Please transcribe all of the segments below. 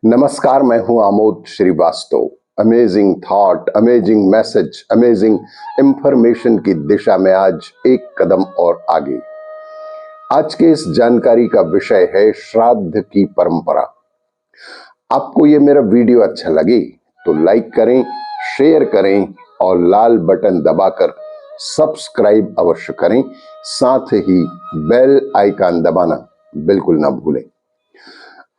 नमस्कार, मैं हूं Amod Srivastava. Amazing thought, amazing message, amazing information की दिशा में आज एक कदम और आगे। आज के इस जानकारी का विषय है श्राद्ध की परंपरा। आपको ये मेरा वीडियो अच्छा लगे तो लाइक करें, शेयर करें और लाल बटन दबाकर सब्सक्राइब अवश्य करें। साथ ही बेल आइकन दबाना बिल्कुल ना भूलें।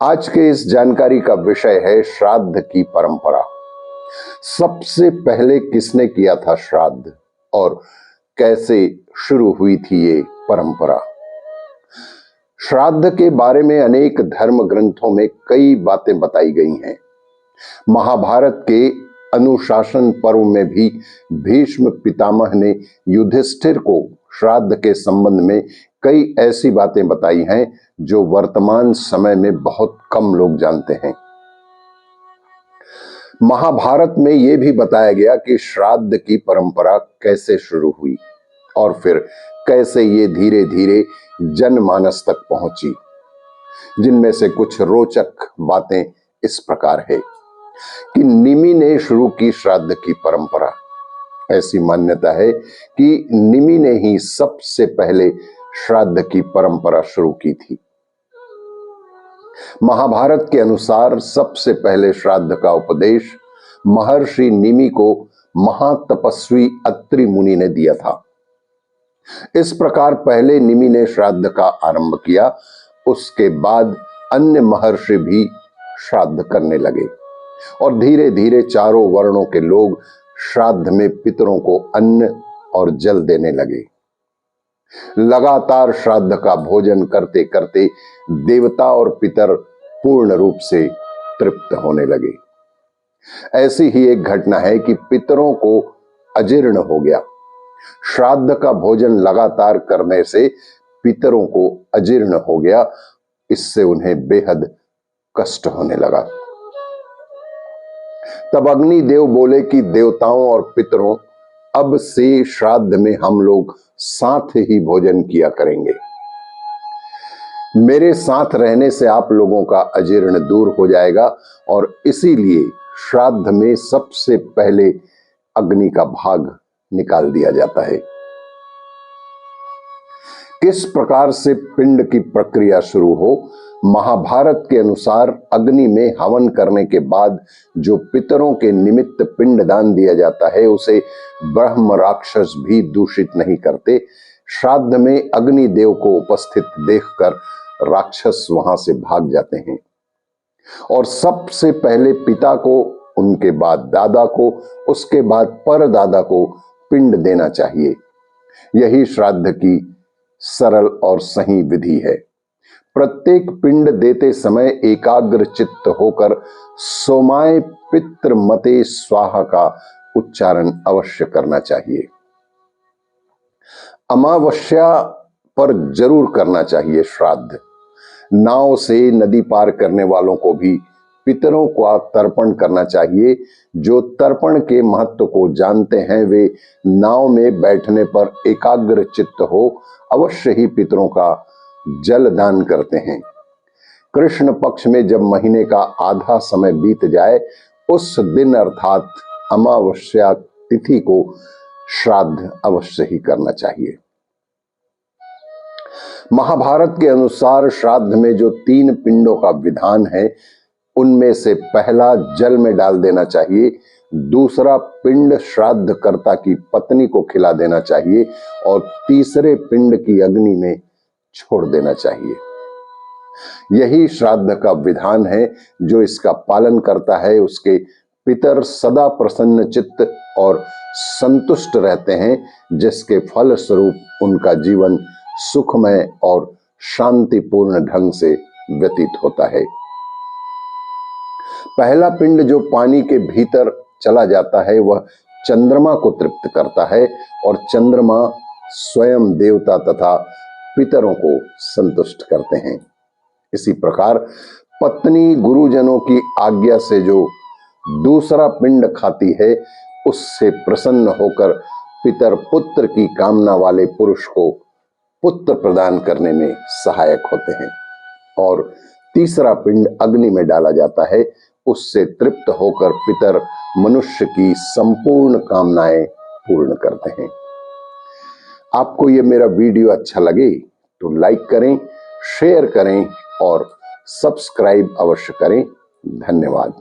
आज के इस जानकारी का विषय है श्राद्ध की परंपरा। सबसे पहले किसने किया था श्राद्ध और कैसे शुरू हुई थी ये परंपरा? श्राद्ध के बारे में अनेक धर्म ग्रंथों में कई बातें बताई गई हैं। महाभारत के अनुशासन पर्व में भी भीष्म पितामह ने युधिष्ठिर को श्राद्ध के संबंध में कई ऐसी बातें बताई हैं जो वर्तमान समय में बहुत कम लोग जानते हैं। महाभारत में यह भी बताया गया कि श्राद्ध की परंपरा कैसे शुरू हुई और फिर कैसे ये धीरे धीरे जनमानस तक पहुंची, जिनमें से कुछ रोचक बातें इस प्रकार है कि निमि ने शुरू की श्राद्ध की परंपरा। ऐसी मान्यता है कि निमि ने ही सबसे पहले श्राद्ध की परंपरा शुरू की थी। महाभारत के अनुसार सबसे पहले श्राद्ध का उपदेश महर्षि निमि को महातपस्वी अत्रि मुनि ने दिया था। इस प्रकार पहले निमि ने श्राद्ध का आरंभ किया, उसके बाद अन्य महर्षि भी श्राद्ध करने लगे और धीरे धीरे चारों वर्णों के लोग श्राद्ध में पितरों को अन्न और जल देने लगे। लगातार श्राद्ध का भोजन करते करते देवता और पितर पूर्ण रूप से तृप्त होने लगे। ऐसी ही एक घटना है कि पितरों को अजीर्ण हो गया। श्राद्ध का भोजन लगातार करने से पितरों को अजीर्ण हो गया, इससे उन्हें बेहद कष्ट होने लगा। तब अग्निदेव बोले कि देवताओं और पितरों, अब से श्राद्ध में हम लोग साथ ही भोजन किया करेंगे। मेरे साथ रहने से आप लोगों का अजीर्ण दूर हो जाएगा और इसीलिए श्राद्ध में सबसे पहले अग्नि का भाग निकाल दिया जाता है। किस प्रकार से पिंड की प्रक्रिया शुरू हो? महाभारत के अनुसार अग्नि में हवन करने के बाद जो पितरों के निमित्त पिंड दान दिया जाता है उसे ब्रह्म राक्षस भी दूषित नहीं करते। श्राद्ध में अग्नि देव को उपस्थित देखकर राक्षस वहां से भाग जाते हैं और सबसे पहले पिता को, उनके बाद दादा को, उसके बाद परदादा को पिंड देना चाहिए। यही श्राद्ध की सरल और सही विधि है। प्रत्येक पिंड देते समय एकाग्र चित्त होकर सोमाय पितृ मते स्वाहा का उच्चारण अवश्य करना चाहिए। अमावस्या पर जरूर करना चाहिए श्राद्ध। नाव से नदी पार करने वालों को भी पितरों का तर्पण करना चाहिए। जो तर्पण के महत्व को जानते हैं वे नाव में बैठने पर एकाग्र चित्त हो अवश्य ही पितरों का जल दान करते हैं। कृष्ण पक्ष में जब महीने का आधा समय बीत जाए उस दिन अर्थात अमावस्या तिथि को श्राद्ध अवश्य ही करना चाहिए। महाभारत के अनुसार श्राद्ध में जो 3 पिंडों का विधान है उनमें से पहला जल में डाल देना चाहिए, दूसरा पिंड श्राद्ध कर्ता की पत्नी को खिला देना चाहिए और तीसरे पिंड की अग्नि में छोड़ देना चाहिए। यही श्राद्ध का विधान है। जो इसका पालन करता है उसके पितर सदा प्रसन्न चित्त और संतुष्ट रहते हैं, जिसके फल स्वरूप उनका जीवन सुखमय और शांतिपूर्ण ढंग से व्यतीत होता है। पहला पिंड जो पानी के भीतर चला जाता है वह चंद्रमा को तृप्त करता है और चंद्रमा स्वयं देवता तथा पितरों को संतुष्ट करते हैं। इसी प्रकार पत्नी गुरुजनों की आज्ञा से जो दूसरा पिंड खाती है उससे प्रसन्न होकर पितर पुत्र की कामना वाले पुरुष को पुत्र प्रदान करने में सहायक होते हैं। और तीसरा पिंड अग्नि में डाला जाता है। उससे तृप्त होकर पितर मनुष्य की संपूर्ण कामनाएं पूर्ण करते हैं। आपको ये मेरा वीडियो अच्छा लगे तो लाइक करें, शेयर करें और सब्सक्राइब अवश्य करें। धन्यवाद।